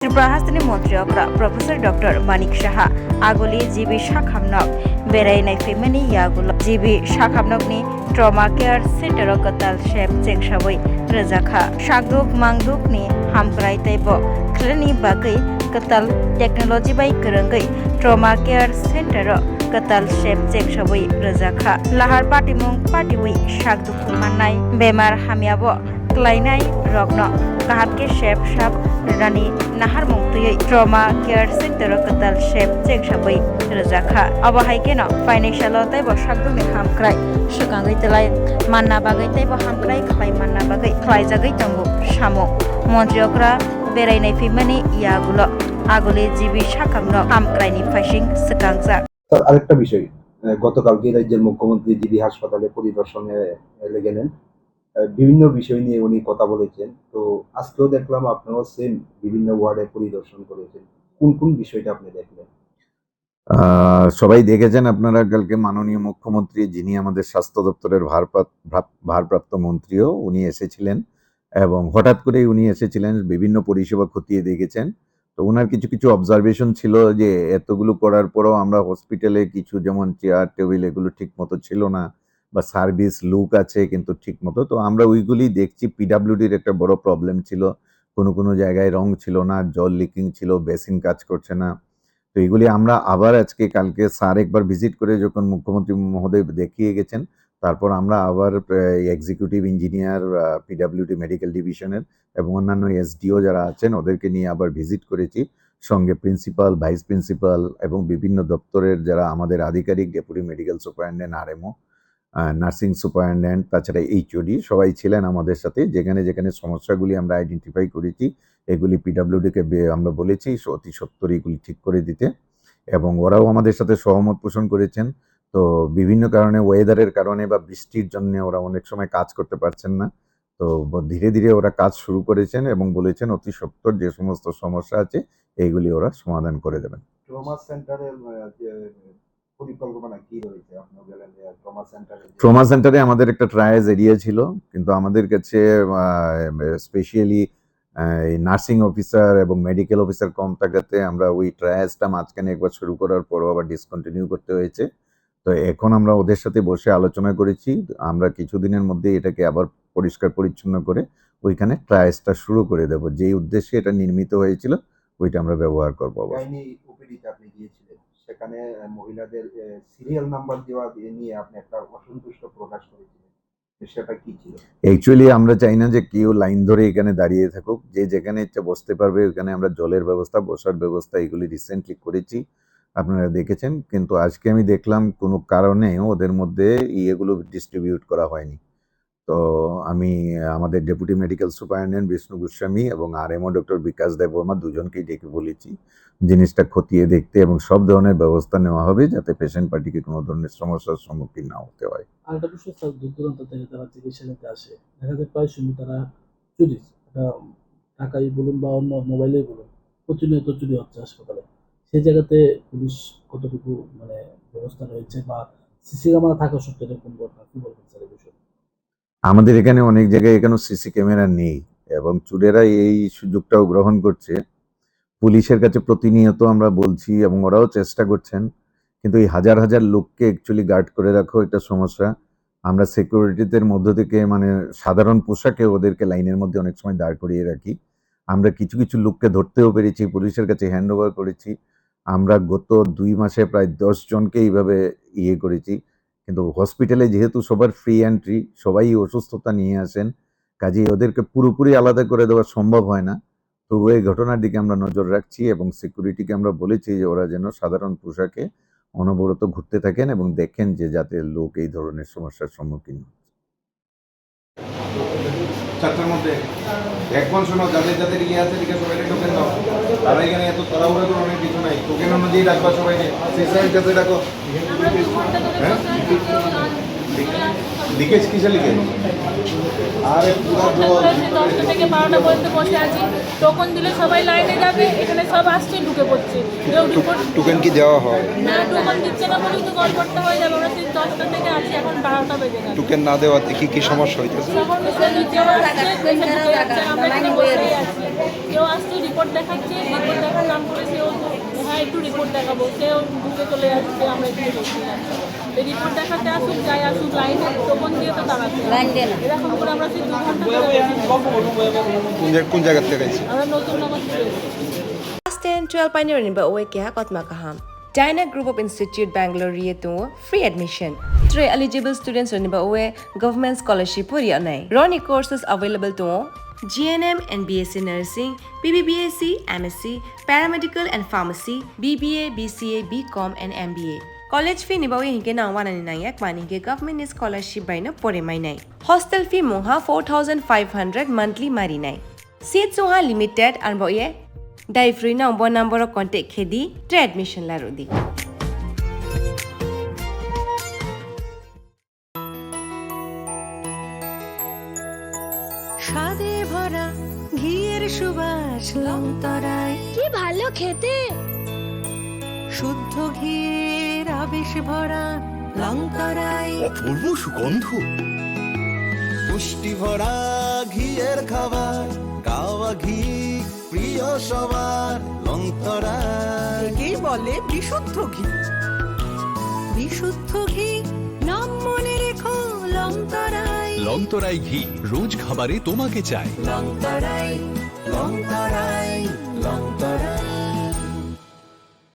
ত্রিপুরা হাস্তানি মন্ত্রীরা professor doctor Manik Saha आगोली जीबी शाखामनक बेरायनाय फैमानि यागुल जीबी शाखामनकनि ट्रमा केयार सेन्टार कताल शेप चेंगसाबै रोजाखा शागदुक मांगदुकनि हामक्राय तैबो क्लेनि बागै कताल टेक्नोलॉजी बाय गोरोंगै ट्रमा केयार सेन्टार कताल शेप चेंगसाबै रोजाखा लाहार पाटिमुं पाटिवै शागदुक माननाय बेमार हामियाबो क्लाइनाय रग्न काहातके शेप शाब रानी नाहार मुक्तयै ट्रमा केयार सेन्टार कताल शेप चेंगसाबै रोजाखा अबहायकेन फाइनान्सियल तैबो शागदुकनि हामक्राय सुगाङै तलाय मानना बागै तैबो हामक्राय खाय मानना बागै खायजागै तंगु सामु मन्त्रियकरा बेरायनाय फैमानि यागुल आगोले जीबी शाखामनो हामक्रायनि फाइसिं सुगांजाक আরেকটা বিষয় গতকালকে রাজ্যের মুখ্যমন্ত্রী জিবি হাসপাতালে পরিদর্শনে গেলেন বিভিন্ন বিষয় নিয়ে উনি কথা বলেছেন তো আজকেও দেখলাম আপনারাও সেম বিভিন্ন ওয়ার্ডে পরিদর্শন করেছেন কোন কোন বিষয়টা আপনি দেখলেন সবাই দেখেছেন আপনারা কালকে মাননীয় মুখ্যমন্ত্রী যিনি আমাদের স্বাস্থ্য দপ্তরের ভারপ্রাপ্ত মন্ত্রীও উনি এসেছিলেন এবং হঠাৎ করেই উনি এসেছিলেন বিভিন্ন পরিষেবা খতিয়ে দেখেছেন তো ওনার কিছু কিছু অবজারভেশন ছিল যে এতগুলো করার পরেও আমরা হসপিটালে কিছু যেমন চেয়ার টেবিল এগুলো ঠিক মতো ছিল না বা সার্ভিস লুক আছে কিন্তু ঠিক মতো তো আমরা ওইগুলি দেখছি পিডাব্লিউডির একটা বড় প্রবলেম ছিল কোনো জায়গায় রং ছিল না জল লিকিং ছিল বেসিন কাজ করছে না তো এগুলি আমরা আবার কালকে স্যার একবার ভিজিট করে যখন মুখ্যমন্ত্রী মহোদয় দেখিয়ে গেছেন তারপর আমরা আবার এক্সিকিউটিভ ইঞ্জিনিয়ার পিডাব্লিউডি মেডিকেল ডিভিশনের এবং অন্যান্য এসডিও যারা আছেন ওদেরকে নিয়ে আবার ভিজিট করেছি সঙ্গে প্রিন্সিপাল ভাইস প্রিন্সিপাল এবং বিভিন্ন দপ্তরের যারা আমাদের আধিকারিক deputy medical superintendent RMO nursing superintendent তাছাড়া এইচওডি সবাই ছিলেন আমাদের সাথে যেখানে সমস্যাগুলি আমরা আইডেন্টিফাই করেছি এগুলি পিডাব্লিউডিকে আমরা বলেছি অতি সত্বর এগুলি ঠিক করে দিতে এবং ওরাও আমাদের সাথে সহমত পোষণ করেছেন তো বিভিন্ন কারণে ওয়েদারের কারণে বা বৃষ্টির জন্য ওরা অনেক সময় কাজ করতে পারছেন না তো ধীরে ধীরে ওরা কাজ শুরু করেছেন এবং বলেছেন অতি সত্বর যে সমস্ত সমস্যা আছে এইগুলি ওরা সমাধান করে দেবেন ট্রমা সেন্টারের পরিকল্পনা কি রয়েছে আপনি বলেন যে ট্রমা সেন্টারে আমাদের একটা ট্রায়াল এরিয়া ছিল কিন্তু আমাদের কাছে স্পেশালি নার্সিং অফিসার এবং মেডিকেল অফিসার কম থাকাতে আমরা ওই ট্রায়ালসটা মাঝখানে একবার শুরু করার পরও আবার ডিসকন্টিনিউ করতে হয়েছে তো এখন আমরা ওদের সাথে বসে আলোচনা করেছি আমরা কিছুদিনের মধ্যে এটাকে আবার পরিষ্কার পরিচ্ছন্ন করে ওইখানে ট্রায়ালসটা শুরু করে দেব যেই উদ্দেশ্যে এটা নির্মিত হয়েছিল ওইটা আমরা ব্যবহার করবো আপনি গিয়েছিলেন সেখানে মহিলাদের সিরিয়াল নাম্বার দেওয়া নিয়ে আপনি একটা অসন্তুষ্ট প্রকাশ করেছিলেন সেটা কি ছিল অ্যাকচুয়ালি আমরা চাই না যে কেউ লাইন ধরে এখানে দাঁড়িয়ে থাকুক যে যেখানে ইচ্ছা বসতে পারবে ওখানে আমরা জলের ব্যবস্থা বসার ব্যবস্থা এগুলি রিসেন্টলি করেছি আপনারা দেখেছেন কিন্তু আজকে আমি দেখলাম কোনো কারণে ওদের মধ্যে এগুলো ডিস্ট্রিবিউট করা হয়নি তো আমি আমাদের deputy medical superintendent Bishnu Goswami এবং আরএমও ডক্টর বিকাশ দেববর্মা দুজনকেই ডেকে বলেছি জিনিসটা খতিয়ে দেখতে এবং সব ধরনের ব্যবস্থা নেওয়া হবে যাতে পেশেন্ট পার্টিকে কোনো ধরনের সমস্যার সম্মুখীন না হতে হয় আরেকটা বিষয় স্যার দূর দূরান্ত থেকে তারা চিকিৎসা নিতে আসে দেখা যায় প্রায় সময় তারা চুরি টাকাই বলুন বা অন্য মোবাইলেই বলুন প্রতিনিয়ত চুরি হচ্ছে হাসপাতালে সেই জায়গাতে পুলিশ কতটুকু ব্যবস্থা রয়েছে বা সিসি ক্যামেরা থাকা সত্ত্বেও এরকম ঘটনা কি বলবেন স্যার এই বিষয়ে আমাদের এখানে অনেক জায়গায় এখানেও সিসি ক্যামেরা নেই এবং চোরেরা এই সুযোগটাও গ্রহণ করছে পুলিশের কাছে প্রতিনিয়ত আমরা বলছি এবং ওরাও চেষ্টা করছেন কিন্তু এই হাজার হাজার লোককে অ্যাকচুয়ালি গার্ড করে রাখো একটা সমস্যা আমরা সিকিউরিটিদের মধ্য থেকে সাধারণ পোশাকে ওদেরকে লাইনের মধ্যে অনেক সময় দাঁড় করিয়ে রাখি আমরা কিছু কিছু লোককে ধরতেও পেরেছি পুলিশের কাছে হ্যান্ড ওভার করেছি আমরা গত 2 মাসে প্রায় 10 জনকে এইভাবে করেছি কিন্তু হসপিটালে যেহেতু সবার ফ্রি এন্ট্রি সবাই অসুস্থতা নিয়ে আসেন কাজেই ওদেরকে পুরোপুরি আলাদা করে দেওয়া সম্ভব হয় না তো এই ঘটনার দিকে আমরা নজর রাখছি এবং সিকিউরিটিকে আমরা বলেছি যে ওরা যেন সাধারণ পোশাকে অনবরত ঘুরতে থাকেন এবং দেখেন যে যাতে লোক এই ধরনের সমস্যার সম্মুখীন হচ্ছে চারটার মধ্যে এখন শোনো যাদের যাদের আছে ঠিক আছে সবাইকে টোকেন দাও তারা এখানে এত তাড়াহুড়া করে অনেক কিছু নাই টোকেন অনুযায়ী ডাকবা সবাইকে সিস্টেমের কাছে ডাকো হ্যাঁ লিকেজ কিসে লিকেজ আরে পুরো 10টা থেকে 12টা পর্যন্ত বসে আছি টোকন দিলে সবাই লাইনে যাবে এখানে সব আসছে ঢুকে পড়ছে টোকেন কি দেওয়া হয় না টোকন দিচ্ছে না বলেই তো গল্পটা হয়ে যাবে আমরা 10টা থেকে আছি এখন 12টা বেজে গেছে টোকেন না দেওয়াতে কি সমস্যা হইতেছে সমস্যা হচ্ছে আমরা এখানে বসেই আছি কেউ আসছে রিপোর্ট দেখাচ্ছে, রিপোর্ট দেখার নাম করে সেও হ্যাঁ একটু রিপোর্ট দেখাবো, সেও ঢুকে চলে যাচ্ছে, আমরা একটু বলছি না। এই রিপোর্ট দেখাতে আসুক, যাই আসুক, লাইনে টোকন দিয়ে তো দাঁড়াচ্ছে এরকম করে আমরা সেই 2 ঘন্টা ধরে বসে কোন জায়গার থেকে আইছি? আমরা নতুন নগর থেকে এসেছি। Class 10, 12 pioneering ba oe kya kot makaham. Dyna Group of Institute Bangalore riye to free admission. 3 eligible students ni ba oe government scholarship puri anai. Roni courses available to GNM and BSc Nursing, BBBSc, MSc, Paramedical and Pharmacy, BBA, BCA, BCom and MBA. College fee nibawi hinke na 199 mani ke government scholarship by na pore mai nai. Hostel fee moha 4500 monthly mari nai. Seats moha limited and boye dai free na number of contact khedi tre admission la rodi. স্বাদে ভরা ঘিয়ের সুবাস লংতরায়, কি ভালো খেতে। শুদ্ধ ঘিয়ের আবেশ ভরা লংতরায়, অপূর্ব সুগন্ধ, পুষ্টি ভরা ঘিয়ের খাবার, গাওয়া ঘি প্রিয় সবার লংতরায়। একেই বলে বিশুদ্ধ ঘি। বিশুদ্ধ ঘি নাম মনে রেখো লংতরায়। লংতরাই ঘি রোজ খাবারে তোমাকে চাই। লংতরায়, লংতরায়, লংতরায়।